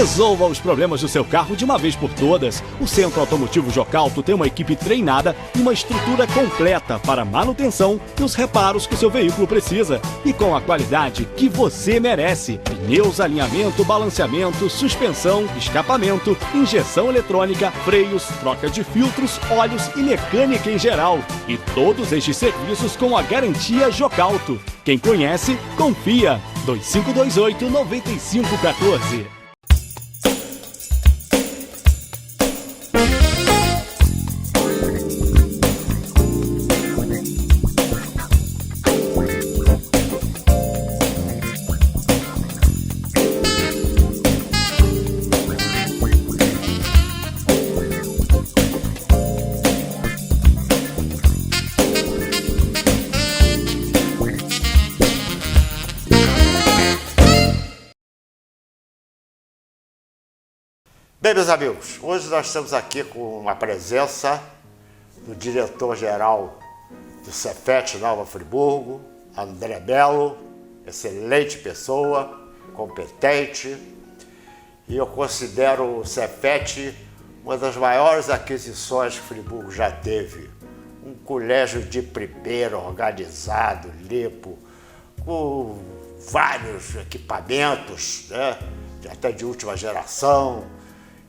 Resolva os problemas do seu carro de uma vez por todas. O Centro Automotivo Jocauto tem uma equipe treinada e uma estrutura completa para manutenção e os reparos que o seu veículo precisa. E com a qualidade que você merece. Pneus, alinhamento, balanceamento, suspensão, escapamento, injeção eletrônica, freios, troca de filtros, óleos e mecânica em geral. E todos estes serviços com a garantia Jocauto. Quem conhece, confia. 2528-9514. Bem, meus amigos, hoje nós estamos aqui com a presença do diretor-geral do Cefet Nova Friburgo, André Belo, excelente pessoa, competente, e eu considero o Cefet uma das maiores aquisições que Friburgo já teve. Um colégio de primeira, organizado, limpo, com vários equipamentos, né, até de última geração.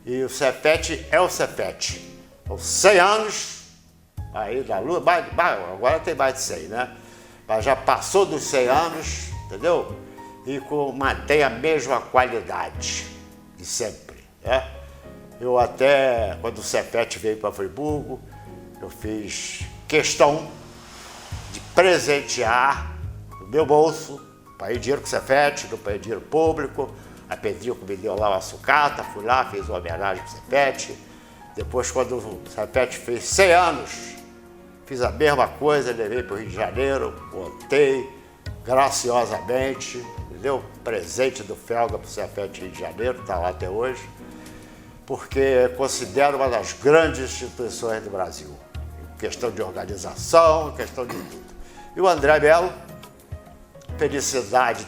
E o Cefet é o Cefet. São 100 anos aí da lua, agora tem mais de 100, né? Mas já passou dos 100 anos, entendeu? E mantém a mesma qualidade de sempre, né? Eu até, quando o Cefet veio para Friburgo, eu fiz questão de presentear no meu bolso, paguei dinheiro com o Cefet, não paguei dinheiro público. A Pedrinho me deu lá uma sucata, fui lá, fiz uma homenagem para o Cefet. Depois, quando o Cefet fez 100 anos, fiz a mesma coisa, levei para o Rio de Janeiro, montei graciosamente, entendeu? Presente do Felga para o Cefet Rio de Janeiro, está lá até hoje, porque considero uma das grandes instituições do Brasil, em questão de organização, em questão de tudo. E o André Belo, felicidade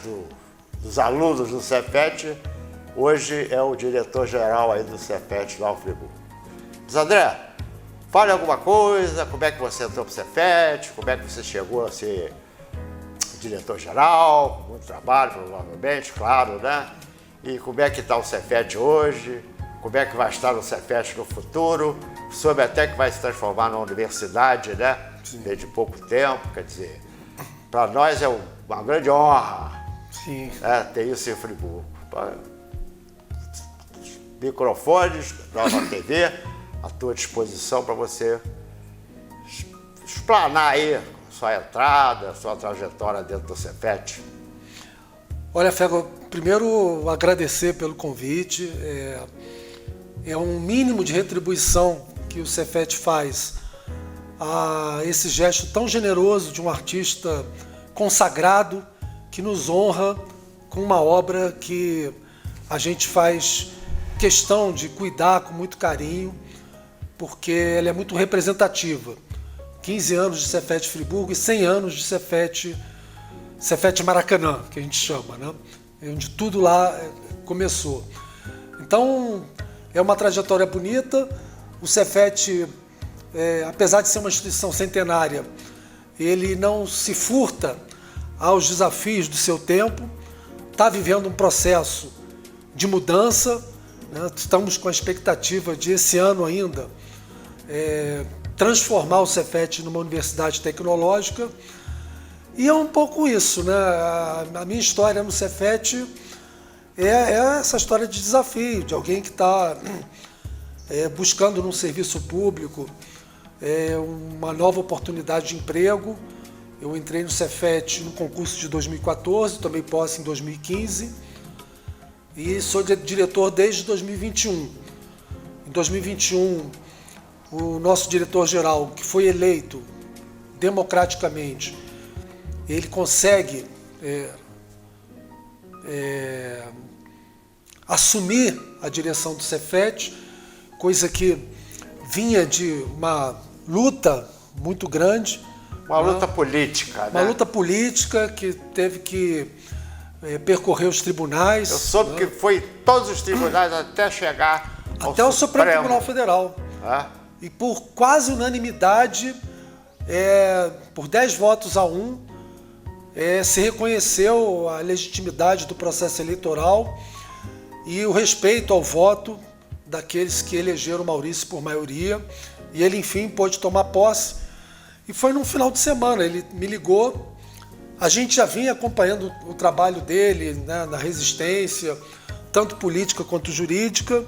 dos alunos do Cefet, hoje é o diretor-geral aí do Cefet Nova Friburgo. Mas André, fale alguma coisa, como é que você entrou para o Cefet, como é que você chegou a ser diretor-geral, muito trabalho, provavelmente, claro, né? E como é que está o Cefet hoje, como é que vai estar o Cefet no futuro, soube até que vai se transformar numa universidade, né? Desde pouco tempo, quer dizer, para nós é uma grande honra. Sim. Ter isso em Friburgo. Microfones, Nova TV, à tua disposição para você explanar aí sua entrada, sua trajetória dentro do Cefet. Olha, Fego, primeiro agradecer pelo convite. É um mínimo de retribuição que o Cefet faz a esse gesto tão generoso de um artista consagrado que nos honra com uma obra que a gente faz questão de cuidar com muito carinho, porque ela é muito representativa. 15 anos de Cefet Friburgo e 100 anos de Cefet Maracanã, que a gente chama, né? Onde tudo lá começou. Então, é uma trajetória bonita. O Cefet, apesar de ser uma instituição centenária, ele não se furta aos desafios do seu tempo, está vivendo um processo de mudança, né? Estamos com a expectativa de esse ano ainda transformar o Cefet numa universidade tecnológica, e é um pouco isso, né? A minha história no Cefet é essa história de desafio, de alguém que está buscando num serviço público uma nova oportunidade de emprego. Eu entrei no Cefet no concurso de 2014, tomei posse em 2015 e sou diretor desde 2021. Em 2021, o nosso diretor-geral, que foi eleito democraticamente, ele consegue assumir a direção do Cefet, coisa que vinha de uma luta muito grande. Uma luta política, né? Uma luta política que teve que percorreu os tribunais. Eu soube que foi todos os tribunais até chegar até o Supremo Tribunal Federal. É? E por quase unanimidade, por 10 votos a 1, se reconheceu a legitimidade do processo eleitoral e o respeito ao voto daqueles que elegeram Maurício por maioria. E ele, enfim, pôde tomar posse. E foi num final de semana, ele me ligou. A gente já vinha acompanhando o trabalho dele, né, na resistência, tanto política quanto jurídica.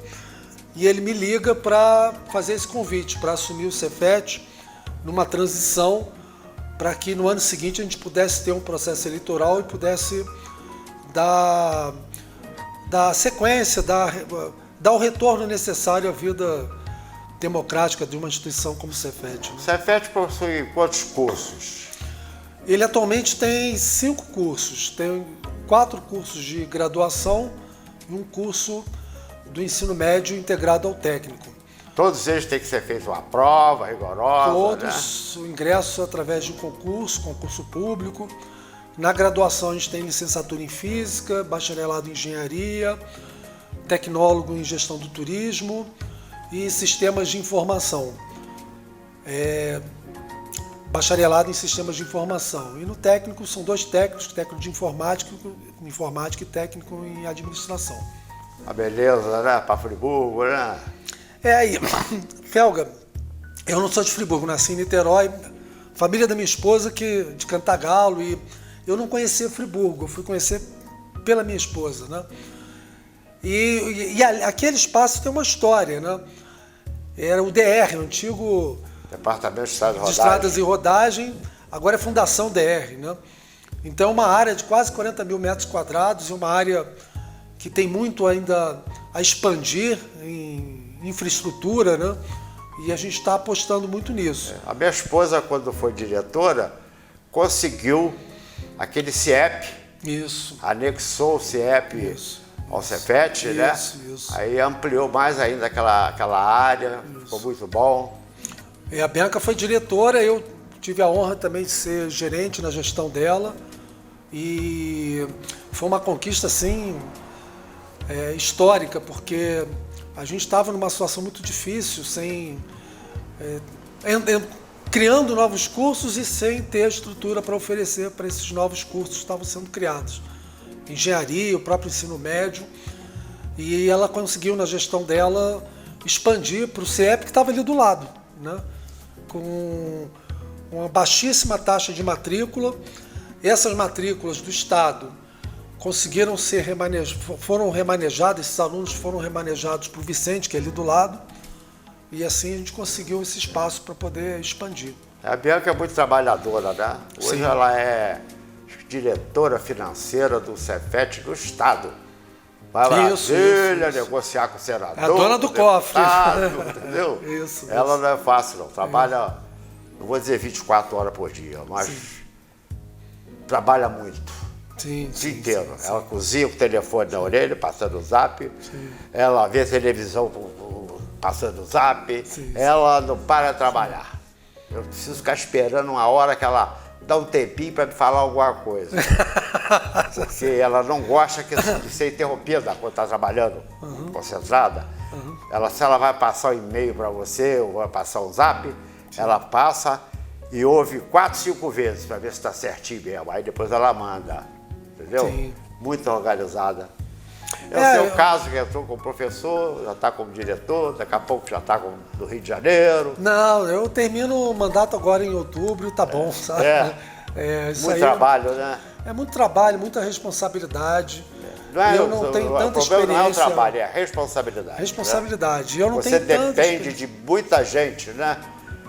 E ele me liga para fazer esse convite, para assumir o Cefet numa transição, para que no ano seguinte a gente pudesse ter um processo eleitoral e pudesse dar sequência, dar o retorno necessário à vida democrática de uma instituição como o Cefet. O Cefet possui quantos cursos? Ele atualmente tem 5 cursos. Tem 4 cursos de graduação e um curso do ensino médio integrado ao técnico. Todos eles têm que ser feita uma prova rigorosa, Todos, né? O ingresso através de um concurso público. Na graduação a gente tem licenciatura em Física, bacharelado em Engenharia, tecnólogo em Gestão do Turismo e Sistemas de Informação. Bacharelado em Sistemas de Informação. E no técnico são 2 técnicos, técnico de informática e técnico em Administração. A beleza, né? Para Friburgo, né? Aí, Felga, eu não sou de Friburgo, nasci em Niterói, família da minha esposa de Cantagalo, e eu não conhecia Friburgo, eu fui conhecer pela minha esposa, né? E aquele espaço tem uma história, né? Era o DR, o antigo Departamento de Estradas e Rodagem, agora é Fundação DR, né? Então é uma área de quase 40 mil metros quadrados e uma área que tem muito ainda a expandir em infraestrutura, né? E a gente está apostando muito nisso. A minha esposa, quando foi diretora, conseguiu aquele CIEP, isso, anexou o CIEP isso, ao Cefet, né? Isso. Aí ampliou mais ainda aquela área, isso. Ficou muito bom. A Bianca foi diretora, eu tive a honra também de ser gerente na gestão dela, e foi uma conquista assim histórica, porque a gente estava numa situação muito difícil, criando novos cursos e sem ter a estrutura para oferecer para esses novos cursos que estavam sendo criados. Engenharia, o próprio ensino médio, e ela conseguiu, na gestão dela, expandir para o CIEP, que estava ali do lado, né? Com uma baixíssima taxa de matrícula. Essas matrículas do Estado conseguiram foram remanejadas, esses alunos foram remanejados para o Vicente, que é ali do lado, e assim a gente conseguiu esse espaço para poder expandir. A Bianca é muito trabalhadora, né? Hoje Sim. Ela é diretora financeira do Cefet do Estado. Vai lá, negociar com o senador. É a dona do cofre. Entendeu? Ela não é fácil, não. Trabalha, não vou dizer 24 horas por dia, mas trabalha muito. O dia inteiro. Ela cozinha com o telefone na orelha, passando o zap. Ela vê televisão passando o zap. Ela não para de trabalhar. Eu preciso ficar esperando uma hora que ela dá um tempinho para me falar alguma coisa. Porque ela não gosta de ser interrompida quando está trabalhando concentrada. Se ela vai passar um e-mail para você ou vai passar um zap, ela passa e ouve 4, 5 vezes para ver se está certinho mesmo. Aí depois ela manda. Entendeu? Sim. Muito organizada. É o seu caso, que entrou como professor, já está como diretor, daqui a pouco já está no Rio de Janeiro. Não, eu termino o mandato agora em outubro, tá bom, sabe? Muito trabalho, né? É muito trabalho, muita responsabilidade. Eu não tenho tanta experiência. O problema não é o trabalho, é a responsabilidade. Responsabilidade. Né? Eu não Você tenho depende de muita gente, né?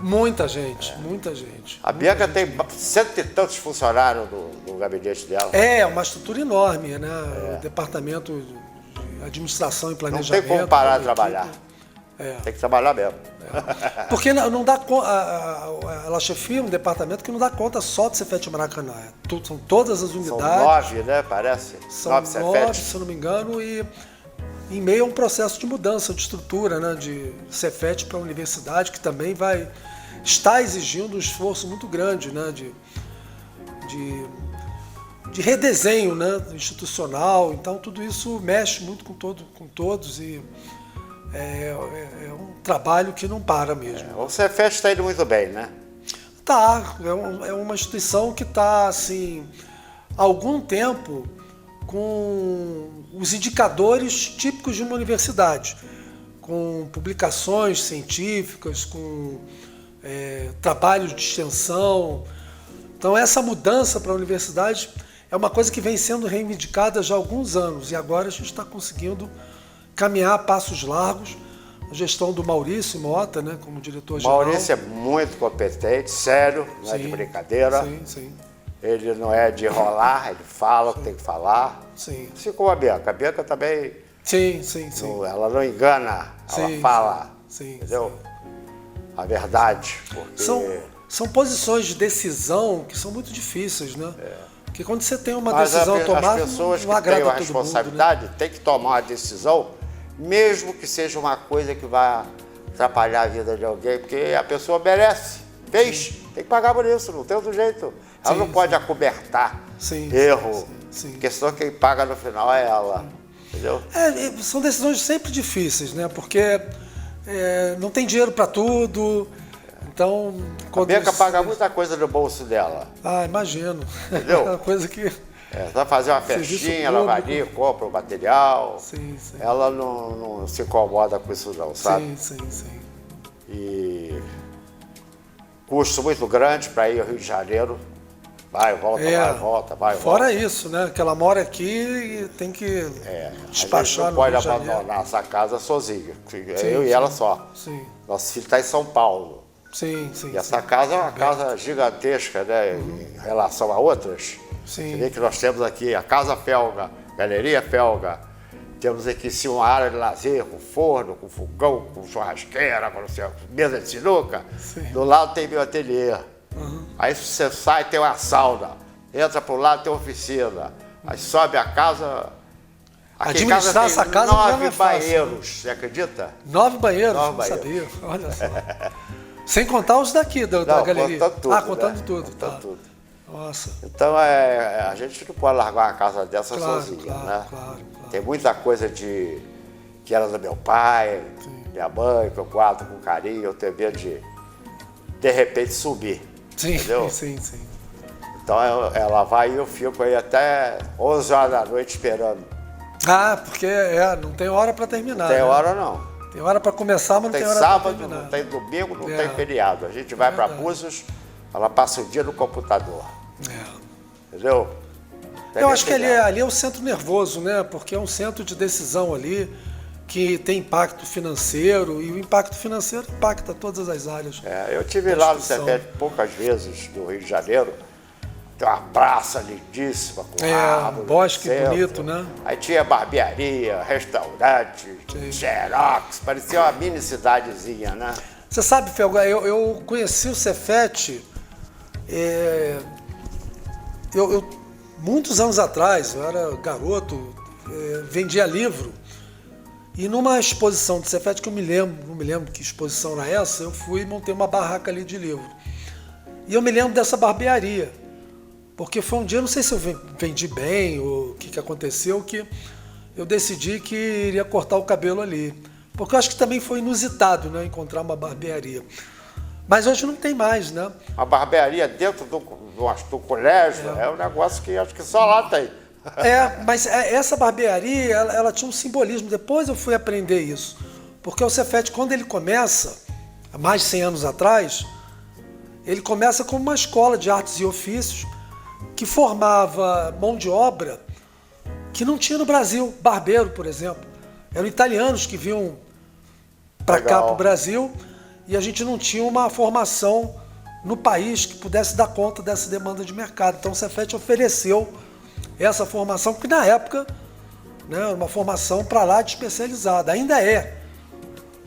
Muita gente, muita gente. A Bianca tem 100 e tantos funcionários no gabinete dela. É uma estrutura enorme, né? O departamento de administração e planejamento. Não tem como parar de trabalhar. Tem que trabalhar mesmo. Porque não dá conta. Ela chefia um departamento que não dá conta só do Cefet Maracanã. São todas as unidades. São 9, né? Parece. São 9, se eu não me engano, e em meio a um processo de mudança de estrutura, né? De Cefet para a universidade, que também está exigindo um esforço muito grande, né? de redesenho, né, institucional. Então tudo isso mexe muito com todos e é um trabalho que não para mesmo. O Cefet está indo muito bem, né? Tá, é uma instituição que está assim, há algum tempo com os indicadores típicos de uma universidade, com publicações científicas, com trabalhos de extensão. Então essa mudança para a universidade é uma coisa que vem sendo reivindicada já há alguns anos e agora a gente está conseguindo caminhar a passos largos. A gestão do Maurício Mota, né, como diretor-geral. Maurício é muito competente, sério, não é de brincadeira. Sim. Ele não é de enrolar, ele fala o que tem que falar. Sim. Assim como a Bianca. A Bianca também, Sim. ela não engana, ela fala, sim, entendeu? A verdade. Porque... São posições de decisão que são muito difíceis, né? Porque quando você tem uma decisão tomada, as pessoas não que têm agrada a todo responsabilidade mundo, né? têm que tomar uma decisão, mesmo que seja uma coisa que vai atrapalhar a vida de alguém, porque a pessoa merece, fez, tem que pagar por isso, não tem outro jeito. Ela não pode acobertar erro, porque senão quem paga no final é ela, entendeu? São decisões sempre difíceis, né? Porque não tem dinheiro para tudo. Então, a Bianca paga muita coisa no bolso dela. Ah, imagino. Entendeu? É uma coisa que... vai fazer uma festinha, ela vai ali, compra o material. Sim. Ela não se incomoda com isso não, sabe? Sim. E custo muito grande para ir ao Rio de Janeiro. Vai, volta. Fora isso, né? Que ela mora aqui e tem que despachar no Rio de Janeiro. Não pode abandonar essa casa sozinha. Eu e ela só. Sim. Nosso filho está em São Paulo. Sim. E essa casa é uma casa gigantesca, né? Em relação a outras. Sim. Você vê que nós temos aqui a Casa Felga, Galeria Felga. Temos aqui sim uma área de lazer, com forno, com fogão, com churrasqueira, com mesa de sinuca. Sim. Do lado tem meu ateliê. Aí você sai, tem uma sauna. Entra para o lado, tem uma oficina. Aí sobe a casa. Aqui Administrar essa casa não é 9 fácil. banheiros, você acredita? 9 banheiros? 9 não banheiros. sabia. Olha só. Sem contar os daqui da galeria. Contando tudo. Contando tudo. Contando tudo. Nossa. Então a gente não pode largar uma casa dessa sozinha, né? Claro. Tem muita coisa que era do meu pai, minha mãe, que eu guardo com carinho, eu tenho medo de repente subir. Entendeu? Sim. Então ela vai e eu fico aí até 11 horas da noite esperando. Porque não tem hora para terminar. Não tem né? hora não. Tem hora para começar, mas não tem hora para sábado, terminar. não tem domingo, não tem feriado. A gente vai para Búzios, ela passa o dia no computador. Entendeu? Eu acho que ali é o centro nervoso, né? Porque é um centro de decisão ali que tem impacto financeiro e o impacto financeiro impacta todas as áreas. Eu tive lá no Cefet poucas vezes, no Rio de Janeiro. Tem uma praça lindíssima, com árvore, um bosque centro. bonito, né? Aí tinha barbearia, restaurante, xerox, parecia uma mini cidadezinha, né? Você sabe, Felga, eu conheci o Cefet muitos anos atrás, eu era garoto, vendia livro. E numa exposição do Cefet, que eu não me lembro que exposição era essa, eu fui e montei uma barraca ali de livro. E eu me lembro dessa barbearia. Porque foi um dia, não sei se eu vendi bem ou o que aconteceu, que eu decidi que iria cortar o cabelo ali. Porque eu acho que também foi inusitado, né, encontrar uma barbearia. Mas hoje não tem mais, né? Uma barbearia dentro do colégio é um negócio que acho que só lá tem. Mas essa barbearia, ela tinha um simbolismo. Depois eu fui aprender isso. Porque o Cefet, quando ele começa, há mais de 100 anos atrás, ele começa como uma escola de artes e ofícios que formava mão de obra que não tinha no Brasil. Barbeiro, por exemplo. Eram italianos que vinham para cá, para o Brasil, e a gente não tinha uma formação no país que pudesse dar conta dessa demanda de mercado. Então o Cefet ofereceu essa formação, que na época, né, uma formação para lá de especializada. Ainda é.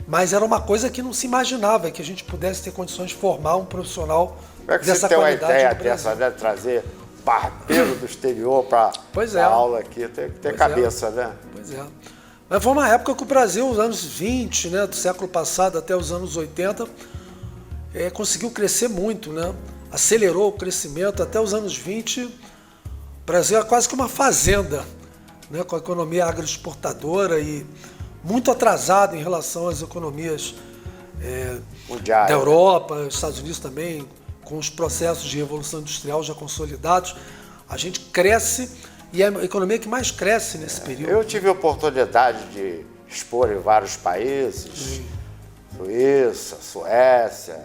Mas era uma coisa que não se imaginava, que a gente pudesse ter condições de formar um profissional dessa qualidade. Como é que você tem uma ideia dessa, né? Trazer barbeiro do exterior para a aula aqui, tem que ter cabeça, né? Pois é. Mas foi uma época que o Brasil, os anos 20, né, do século passado até os anos 80, conseguiu crescer muito, né? Acelerou o crescimento. Até os anos 20, O Brasil é quase que uma fazenda, né, com a economia agroexportadora e muito atrasado em relação às economias Mundial, da Europa, Estados Unidos também, com os processos de revolução industrial já consolidados. A gente cresce e é a economia que mais cresce nesse período. Eu tive a oportunidade de expor em vários países, Suíça, Suécia,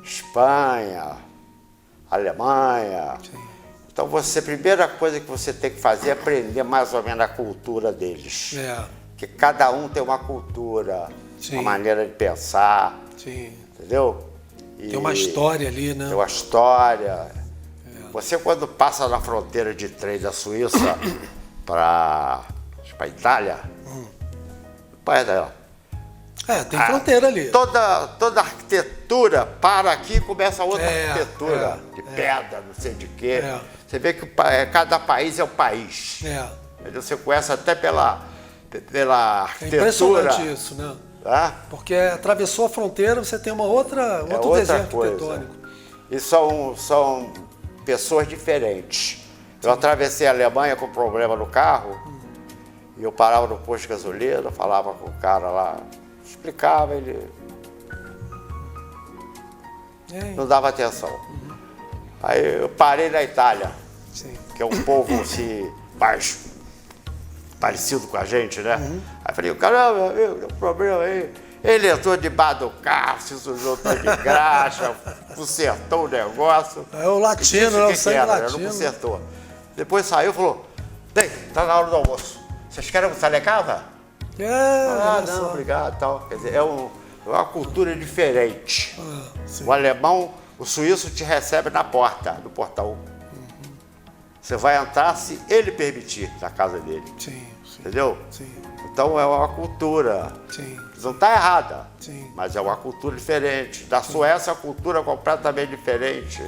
Espanha, Alemanha. Sim. Então a primeira coisa que você tem que fazer é aprender mais ou menos a cultura deles. Porque cada um tem uma cultura, Sim. uma maneira de pensar, Sim. entendeu? E Tem uma história ali, né? tem uma história. Você quando passa na fronteira de trem da Suíça para a Itália, pai dela. Tem fronteira ali. Toda arquitetura para aqui e começa outra arquitetura de pedra, não sei de quê. Você vê que cada país é um país. Entendeu? Você conhece até pela arquitetura. É impressionante isso, né? Porque atravessou a fronteira, você tem outro desenho arquitetônico. E são pessoas diferentes. Eu atravessei a Alemanha com problema no carro, e eu parava no posto de gasolina, falava com o cara lá, explicava, ele não dava atenção. Aí eu parei na Itália, que é um povo assim, baixo, parecido com a gente, né? Aí falei, caramba, meu, tem um problema aí. Ele entrou debaixo do carro, se sujou todo de graxa, consertou o negócio. É o latino, é o sangue latino. Não consertou. Depois saiu e falou, bem, tá na hora do almoço. Vocês querem almoçar lá em casa? Não, obrigado, tal. Quer dizer, é uma cultura diferente. O alemão, o suíço te recebe na porta, no portão. Você vai entrar se ele permitir na casa dele. Entendeu? Então é uma cultura. Não está errada, mas é uma cultura diferente. Da Suécia, a cultura é completamente diferente.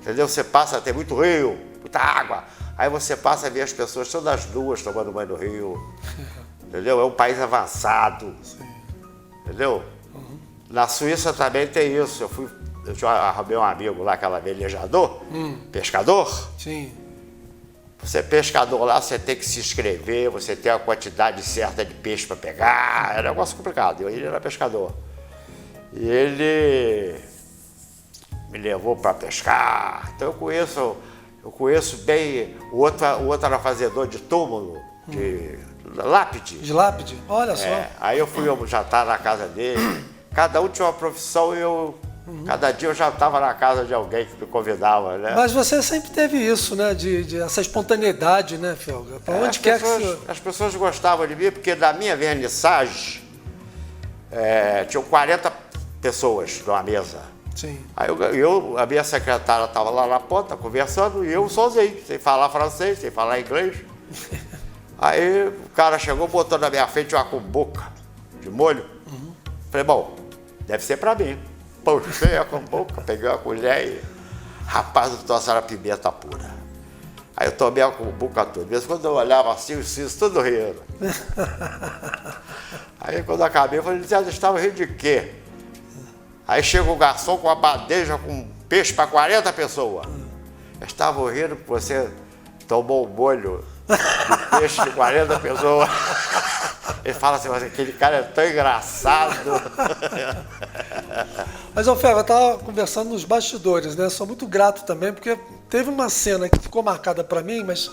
Entendeu? Você passa, tem muito rio, muita água. Aí você passa a ver as pessoas todas nuas tomando banho no rio. Entendeu? É um país avançado. Entendeu? Na Suíça também tem isso. Eu já arrumei um amigo lá, aquela velejador, pescador. Você é pescador lá, você tem que se inscrever, você tem a quantidade certa de peixe para pegar. É um negócio complicado. Ele era pescador. E ele me levou para pescar. Então eu conheço bem. O outro era fazedor de túmulo, de lápide. De lápide? Olha só. Aí eu fui jantar na casa dele. Cada um tinha uma profissão e cada dia eu já estava na casa de alguém que me convidava, né? Mas você sempre teve isso, né? De essa espontaneidade, né, Felga? Para onde quer que você... As pessoas gostavam de mim porque na minha vernissagem tinham 40 pessoas numa mesa. Aí a minha secretária estava lá na ponta conversando e eu sozinho, sem falar francês, sem falar inglês. Aí o cara chegou, botou na minha frente uma cumbuca de molho. Falei, bom, deve ser para mim. Puxei a cumbuca, peguei a colher e... Rapaz, o troço era pimenta pura. Aí eu tomei a cumbuca toda. Mesmo quando eu olhava assim, os filhos tudo rindo. Aí quando eu acabei, eu falei, vocês estavam rindo de quê? Aí chega o garçom com uma bandeja com peixe para 40 pessoas. Eles estavam rindo porque você tomou um molho de peixe de 40 pessoas. Ele fala assim, mas aquele cara é tão engraçado. Mas, Felga, eu estava conversando nos bastidores, né? Sou muito grato também, porque teve uma cena que ficou marcada para mim, mas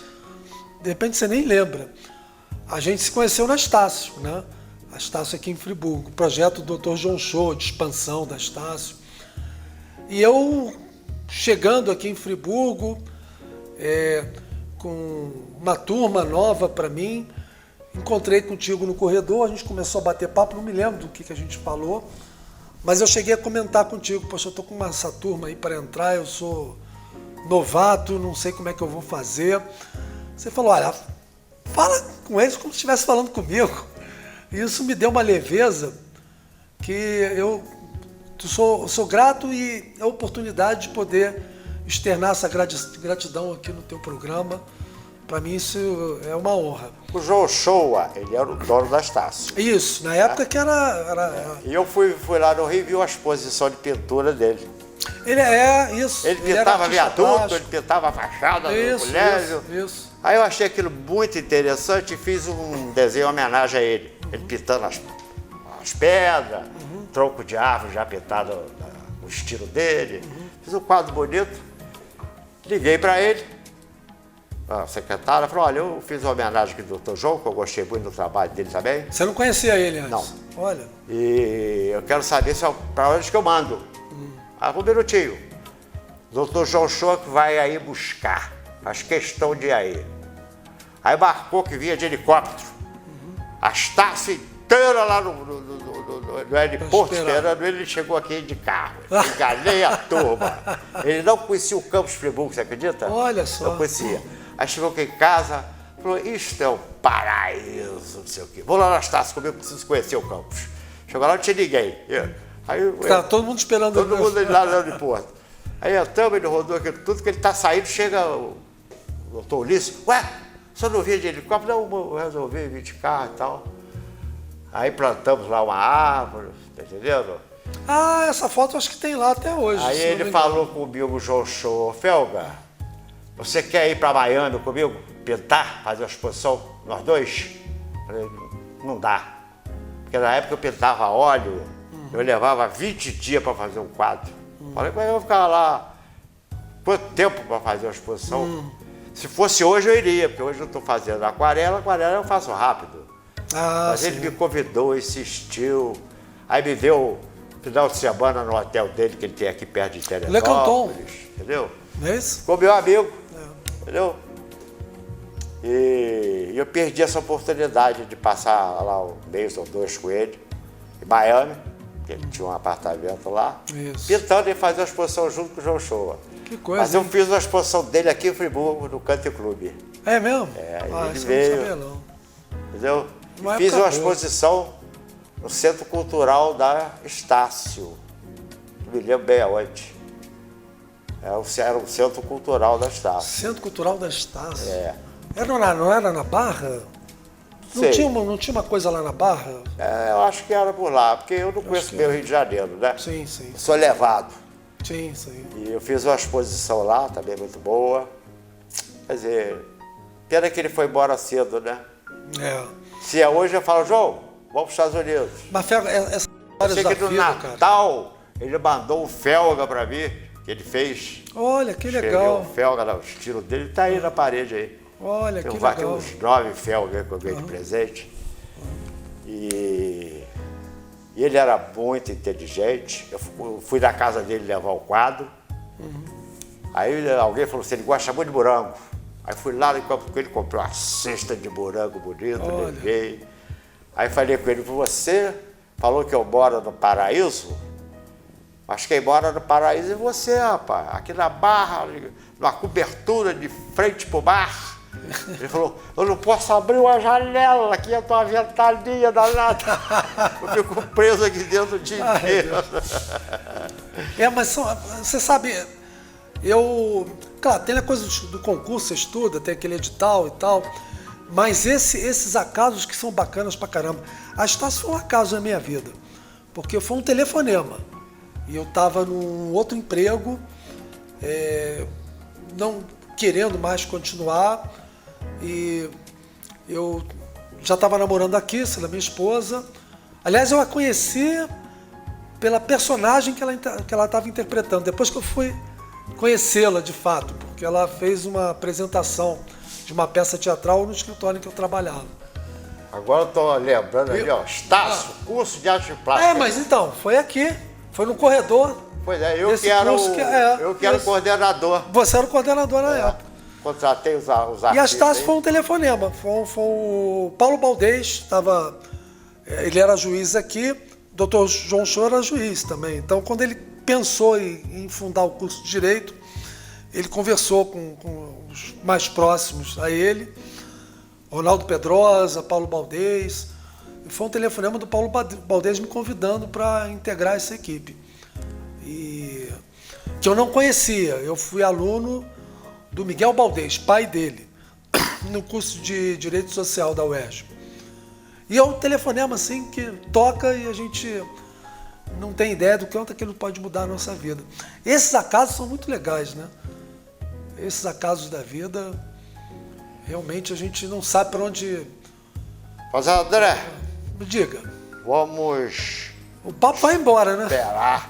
de repente você nem lembra. A gente se conheceu na Estácio, né? A Estácio aqui em Friburgo, o projeto do Dr. John Show, de expansão da Estácio. E eu, chegando aqui em Friburgo, com uma turma nova para mim, encontrei contigo no corredor, a gente começou a bater papo, não me lembro do que a gente falou, mas eu cheguei a comentar contigo, poxa, eu tô com essa turma aí para entrar, eu sou novato, não sei como é que eu vou fazer. Você falou, olha, fala com eles como se estivesse falando comigo. E isso me deu uma leveza que eu sou grato e a oportunidade de poder externar essa gratidão aqui no teu programa. Para mim isso é uma honra. O João Shoa, ele era o dono da Estácio. Isso, na época que era... E eu fui lá no Rio e vi uma exposição de pintura dele. Ele é isso. Ele era pintava artista viaduto, plástico. ele pintava a fachada do colégio. Isso. Aí eu achei aquilo muito interessante e fiz um desenho em homenagem a ele. Ele pintando as pedras, tronco de árvore já pintado no estilo dele. Fiz um quadro bonito, liguei para ele, a secretária, falou, olha, eu fiz uma homenagem aqui do Dr. João, que eu gostei muito do trabalho dele também. Você não conhecia ele antes? Não. Olha. E eu quero saber para onde que eu mando. Ah, um minutinho. O Dr. João Shoa que vai aí buscar. Faz questão de ir aí. Aí marcou que vinha de helicóptero. A Estácio inteira lá no aeroporto esperando ele chegou aqui de carro. Enganei a turma. Ele não conhecia o Campos Friburgo, você acredita? Olha só. Não conhecia. Aí chegou aqui em casa, falou, isto é um paraíso, não sei o quê. Vou lá na Estácio comigo, preciso conhecer o Campos. Chegou lá, não tinha ninguém. Aí, Tá todo mundo esperando. todo mundo lá no aeroporto. Aí entramos, ele rodou aquilo tudo, que ele está saindo, chega o doutor Ulisses, ué, o senhor não vinha de helicóptero? Não, eu resolvi vir de carro e tal. Aí plantamos lá uma árvore, tá entendendo? Ah, essa foto acho que tem lá até hoje. Aí ele falou comigo, João Shoa, Felga, você quer ir para Miami comigo, pintar, fazer uma exposição, nós dois? Falei, não dá. Porque na época eu pintava a óleo, eu levava 20 dias para fazer um quadro. Falei, mas eu vou ficar lá quanto tempo para fazer uma exposição? Se fosse hoje eu iria, porque hoje eu estou fazendo aquarela eu faço rápido. Mas ele me convidou, insistiu, aí me deu final de semana no hotel dele, que ele tem aqui perto de Teresópolis, entendeu? Não é isso? Ficou meu amigo, entendeu? E eu perdi essa oportunidade de passar lá um mês ou dois com ele, em Miami, que ele tinha um apartamento lá, pintando e fazer uma exposição junto com o João Shoa. Que coisa. Mas eu fiz uma exposição dele aqui em Friburgo, no Country Club. É mesmo? É, Ah, ele isso veio, eu não sabia, não. entendeu? Uma Fiz época uma boa. exposição no Centro Cultural da Estácio. Não me lembro bem aonde. Era o Centro Cultural da Estácio. Centro Cultural da Estácio. É. Não era na Barra? Não Sei. tinha uma coisa lá na Barra? É, eu acho que era por lá, porque eu não conheço bem o Rio de Janeiro, né? Sim, sim. Sou levado. Sim, sim. E eu fiz uma exposição lá, também muito boa. Quer dizer, pena que ele foi embora cedo, né? É. Se é hoje, eu falo, João, vamos para os Estados Unidos. Mas Felga, essas Eu histórias sei da que no vida, cara. Natal ele mandou um Felga para mim, que ele fez. Olha, que Escreveu legal. um Felga, no estilo dele, tá aí na parede aí. Olha, Tem que tem legal. uns 9 Felga que eu ganhei de presente. E ele era muito inteligente. Eu fui na casa dele levar o quadro. Aí alguém falou assim, ele gosta muito de morango. Aí fui lá no campo com ele, comprei uma cesta de morango bonito, levei. Aí falei com ele, você falou que eu moro no Paraíso? Mas quem mora no Paraíso é você, rapaz. Aqui na Barra, numa cobertura de frente pro mar. Ele falou, eu não posso abrir uma janela, aqui é tua ventania danada. Eu fico preso aqui dentro o dia inteiro. Mas você sabe, claro, tem a coisa do concurso, você estuda, tem aquele edital e tal, mas esses acasos que são bacanas pra caramba. A Estácio foi um acaso na minha vida, porque foi um telefonema, e eu estava num outro emprego, não querendo mais continuar, e eu já estava namorando a Kissa, minha esposa. Aliás, eu a conheci pela personagem que ela estava interpretando, depois que eu fui conhecê-la de fato, porque ela fez uma apresentação de uma peça teatral no escritório em que eu trabalhava. Agora eu tô lembrando ali, ó, Estácio, curso de arte plástica. Mas então, foi aqui, foi no corredor. Pois é, eu desse que era curso eu que era o coordenador. Você era o coordenador na época. Contratei os artistas. E a Estácio aí. foi um telefonema, foi o Paulo Baldez, ele era juiz aqui, o Dr. João Shoa era juiz também. Então, quando ele pensou em fundar o curso de Direito, ele conversou com os mais próximos a ele, Ronaldo Pedrosa, Paulo Baldez, e foi um telefonema do Paulo Baldez me convidando para integrar essa equipe. E que eu não conhecia, eu fui aluno do Miguel Baldez, pai dele, no curso de Direito Social da UERJ. E é um telefonema assim que toca e a gente não tem ideia do quanto aquilo pode mudar a nossa vida. Esses acasos são muito legais, né? Esses acasos da vida, realmente a gente não sabe para onde... Mas, André, Me diga, vamos o papo vai embora, né? esperar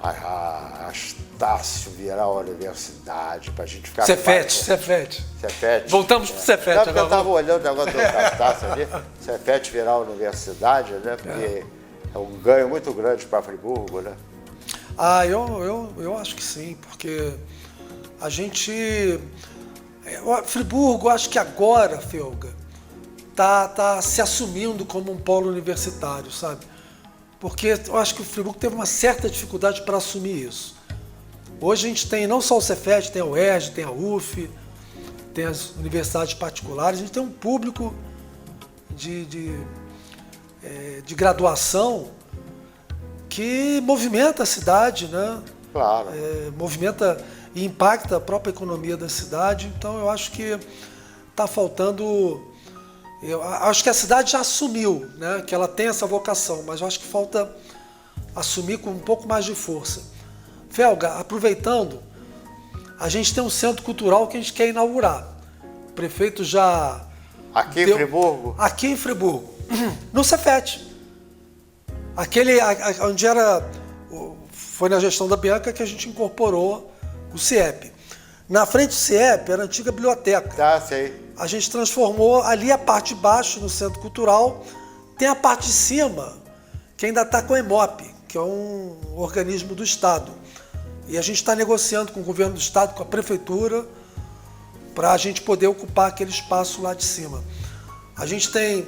a Estácio virar a universidade pra gente ficar... Cefete. Cefete. Voltamos pro Cefete Não, porque eu agora. estava olhando o negócio do Estácio ali, Cefete virar a universidade, né? Porque é um ganho muito grande para Friburgo, né? Ah, eu acho que sim, porque a gente... Friburgo, acho que agora, Felga, tá se assumindo como um polo universitário, sabe? Porque eu acho que o Friburgo teve uma certa dificuldade para assumir isso. Hoje a gente tem não só o Cefet, tem a UERJ, tem a UF, tem as universidades particulares, a gente tem um público de graduação que movimenta a cidade, né? Claro. Movimenta e impacta a própria economia da cidade. Então eu acho que está faltando... Eu acho que a cidade já assumiu, né, que ela tem essa vocação, mas eu acho que falta assumir com um pouco mais de força. Felga, aproveitando, a gente tem um centro cultural que a gente quer inaugurar. O prefeito já... Aqui em Friburgo? Aqui em Friburgo, no Cefet. Aquele onde era... Foi na gestão da Bianca que a gente incorporou o CIEP. Na frente do CIEP era a antiga biblioteca. Tá, sei. A gente transformou ali a parte de baixo no Centro Cultural. Tem a parte de cima, que ainda está com a EMOP, que é um organismo do Estado. E a gente está negociando com o governo do Estado, com a Prefeitura, para a gente poder ocupar aquele espaço lá de cima. A gente tem...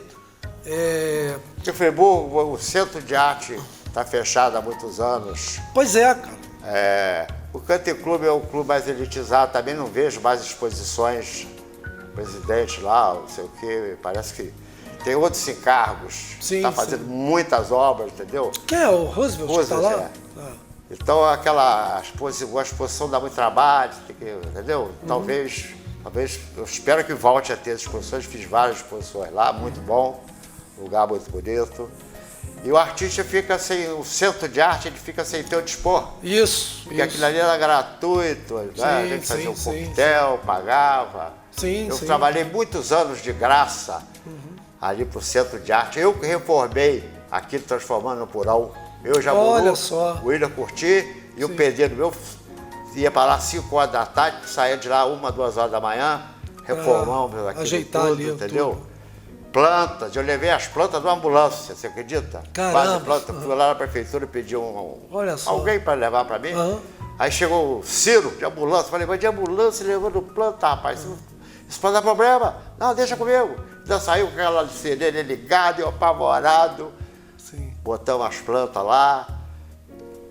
Em Friburgo, o Centro de Arte está fechado há muitos anos. Pois é, cara. O Country Club é o clube mais elitizado, também não vejo mais exposições, presidente lá, não sei o quê, parece que tem outros encargos, está fazendo muitas obras, entendeu? Quem é o Roosevelt que está lá? Então a exposição dá muito trabalho, entendeu? Talvez, eu espero que volte a ter as exposições, fiz várias exposições lá, muito bom, lugar muito bonito. E o artista fica sem, o centro de arte, ele fica sem ter o dispor. Isso. Porque aquilo ali era gratuito, né? A gente fazia um coquetel, pagava. Eu trabalhei muitos anos de graça ali pro centro de arte. Eu que reformei aquilo, transformando no Purão. Eu já o William Curti e o pedreiro meu ia para lá 5 horas da tarde, saía de lá 1, 2 horas da manhã, reformamos aquilo ajeitar tudo, ali, entendeu? Tudo. Plantas, eu levei as plantas de uma ambulância, você acredita? Caramba! Planta, fui lá na prefeitura e pedi alguém para levar para mim. Aí chegou o Ciro, de ambulância, falei, mas de ambulância levando planta, rapaz, isso pode dar problema? Não, deixa comigo. Então saiu com aquela sirene ligada, eu apavorado. Botamos as plantas lá,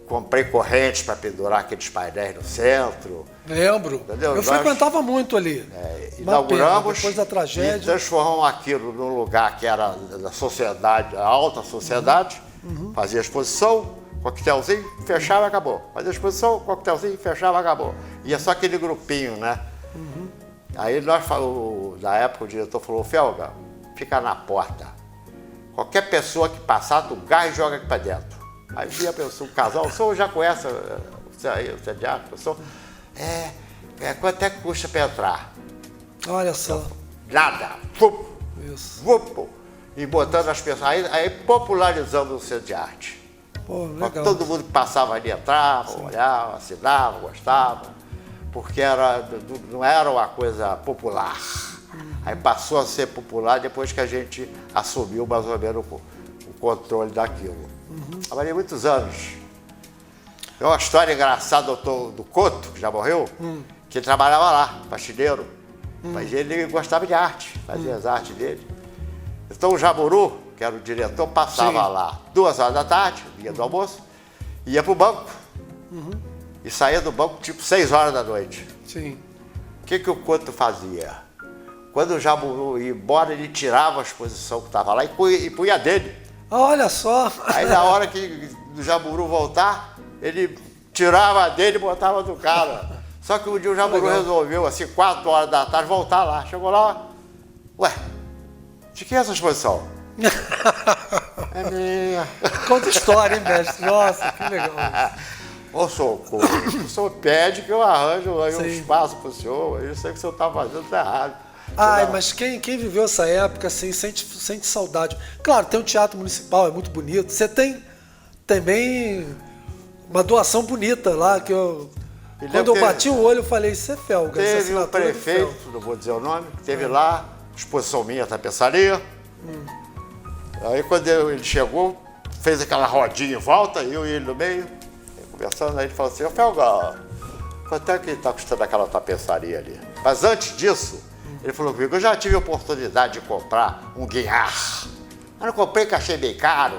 comprei correntes para pendurar aqueles painéis no centro. Lembro. Entendeu? Eu frequentava muito ali. Inauguramos depois da tragédia. E transformamos aquilo num lugar que era da sociedade, a alta sociedade. Fazia exposição, coquetelzinho, fechava, acabou. Fazia exposição, coquetelzinho, fechava, acabou. E é só aquele grupinho, né? Aí nós falamos, na época o diretor falou, Felga, fica na porta. Qualquer pessoa que passar, tu garra e joga aqui para dentro. Aí vinha a pessoa, um casal, o senhor já conhece o sediário, o senhor? Quanto é que custa para entrar? Olha só. Nada. E botando as pessoas. Aí popularizamos o centro de arte. Pô, legal. Todo mundo que passava ali entrava, olhava, assinava, gostava. Porque não era uma coisa popular. Aí passou a ser popular depois que a gente assumiu mais ou menos o controle daquilo. Trabalhei muitos anos. Tem uma história engraçada do Couto, que já morreu, que ele trabalhava lá, faxineiro. Mas ele gostava de arte, fazia as artes dele. Então o Jaburu, que era o diretor, passava lá 2 horas da tarde, dia do almoço, ia para o banco. E saía do banco tipo 6 horas da noite. O que o Couto fazia? Quando o Jaburu ia embora, ele tirava a exposição que estava lá e punha dele. Olha só! Aí na hora que o Jaburu voltar, ele tirava dele e botava do cara. Só que um dia o Jaburu resolveu, assim, 4 horas da tarde, voltar lá. Chegou lá, ué, de que é essa exposição? É minha. Conta história, hein, mestre? Nossa, que legal. Ô, Socorro, o senhor pede que eu arranjo aí um Sim. espaço pro senhor, eu sei que o senhor tá fazendo tá errado. Ai, Não. mas quem viveu essa época, assim, sente saudade. Claro, tem o Teatro Municipal, é muito bonito. Você tem também uma doação bonita lá, que eu... E Quando eu lembro bati o olho, eu falei, isso é Felga. essa Teve um assinatura é do prefeito, Felga. não vou dizer o nome, que teve lá, exposição minha, tapeçaria. Aí quando ele chegou, fez aquela rodinha em volta, eu e ele no meio, conversando, aí ele falou assim, ô Felga, quanto é que tá custando aquela tapeçaria ali? Mas antes disso, ele falou comigo, eu já tive a oportunidade de comprar um guiar. Eu não comprei que achei bem caro.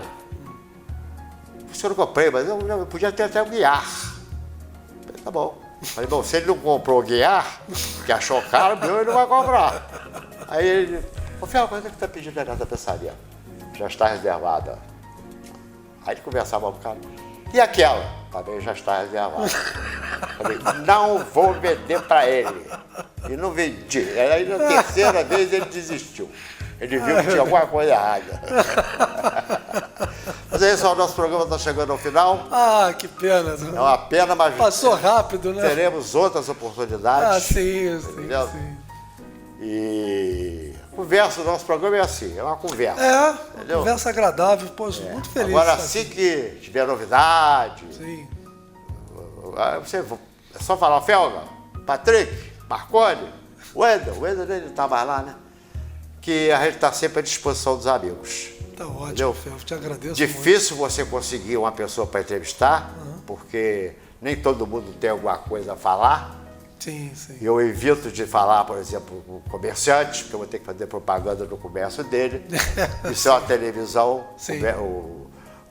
Isso eu não comprei, mas eu podia ter até um guiar. Falei, tá bom. Falei, bom, se ele não comprou o guiar, que achou caro, meu, ele não vai comprar. Aí ele, ô Fel, quanto é que tá pedindo aí na tapeçaria? Já está reservada. Aí ele conversava com o cara. E aquela? Também já está reservada. Falei, não vou vender para ele. E não vendi. Aí na terceira vez ele desistiu. Ele viu que tinha alguma coisa errada. Mas é isso, o nosso programa está chegando ao final. Ah, que pena. É uma pena, mas Passou rápido, né? teremos outras oportunidades. Ah, sim, Entendeu? sim. E conversa, o nosso programa é assim, é uma conversa. É, entendeu? conversa agradável, pô, muito feliz. Agora, de estar assim aqui. que tiver novidade, Sim. aí é só falar, Felga, Patrick, Marconi, Wendel ele tá mais lá, né? Que a gente está sempre à disposição dos amigos. Tá ótimo, Entendeu? Fel, te agradeço muito. Difícil você conseguir uma pessoa para entrevistar, porque nem todo mundo tem alguma coisa a falar. Sim, sim. Eu evito de falar, por exemplo, com comerciantes, porque eu vou ter que fazer propaganda no comércio dele. Isso é uma televisão, Sim.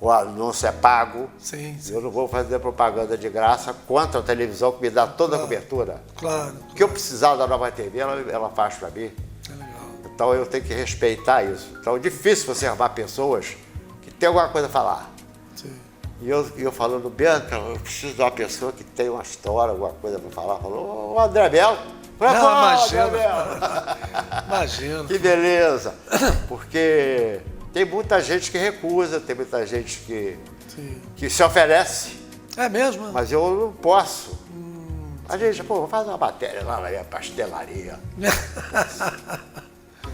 o anúncio é pago. Sim, sim. Eu não vou fazer propaganda de graça contra a televisão que me dá toda a cobertura. Claro. O que eu precisar da Nova TV, ela faz para mim. É legal. Então eu tenho que respeitar isso. Então é difícil você arrumar pessoas que têm alguma coisa a falar. Sim. E eu falando, Bianca, eu preciso de uma pessoa que tem uma história, alguma coisa para falar. Falou, ô André Belo. Falei, Não, "Pô, imagina. André Belo." Imagina. Que beleza. Porque tem muita gente que recusa, tem muita gente Sim. que se oferece, É mesmo? mas eu não posso. A gente, pô, vou fazer uma matéria lá na minha pastelaria.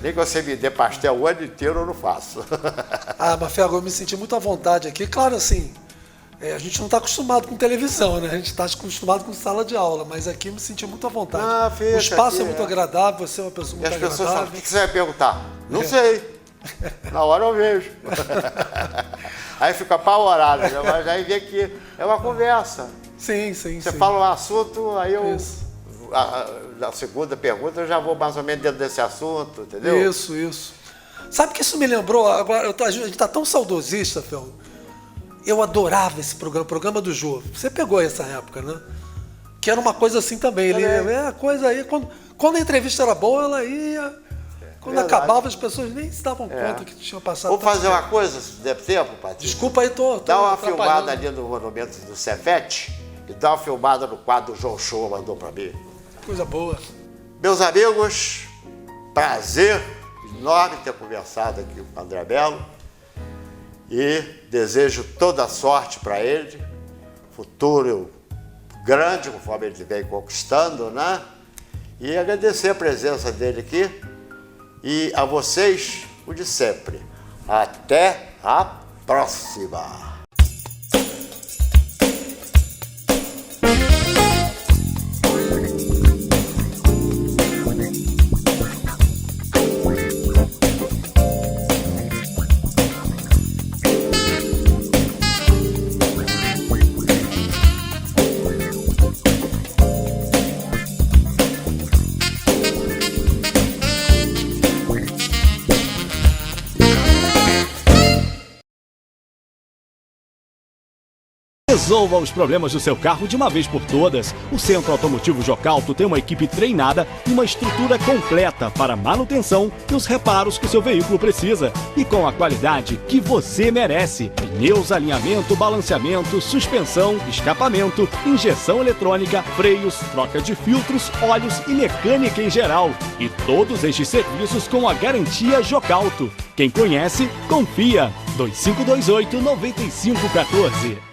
Nem que você me dê pastel o ano inteiro, eu não faço. Ah, mas Fel, eu me senti muito à vontade aqui. Claro, assim, a gente não está acostumado com televisão, né? A gente está acostumado com sala de aula, mas aqui eu me senti muito à vontade. Ah, fica o espaço aqui, é muito é. agradável, você é uma pessoa E muito as pessoas falam, o agradável. que você vai perguntar? Não sei. Na hora eu vejo. Aí fica apavorado, né? Mas aí vê que é uma conversa. Sim, sim, Você sim. fala um assunto, aí eu... Isso. Na segunda pergunta eu já vou mais ou menos dentro desse assunto, entendeu? Isso. Sabe que isso me lembrou? Agora, a gente está tão saudosista, Fel. Eu adorava esse programa, o programa do Jô. Você pegou essa época, né? Que era uma coisa assim também. Ele a coisa aí, quando a entrevista era boa, ela ia. Quando verdade. acabava, as pessoas nem se davam conta que tinha passado. Vamos tanto fazer tempo. uma coisa, se der tempo, Patrícia? Desculpa aí, tô Dá uma atrapalhando. filmada ali no monumento do Cefete e dá uma filmada no quadro do João Show, mandou para mim. Coisa boa. Meus amigos, prazer enorme ter conversado aqui com o André Belo e desejo toda a sorte para ele, futuro grande, conforme ele vem conquistando, né? E agradecer a presença dele aqui e a vocês o de sempre. Até a próxima! Resolva os problemas do seu carro de uma vez por todas. O Centro Automotivo Jocalto tem uma equipe treinada e uma estrutura completa para manutenção e os reparos que o seu veículo precisa. E com a qualidade que você merece. Pneus, alinhamento, balanceamento, suspensão, escapamento, injeção eletrônica, freios, troca de filtros, óleos e mecânica em geral. E todos estes serviços com a garantia Jocalto. Quem conhece, confia. 2528-9514.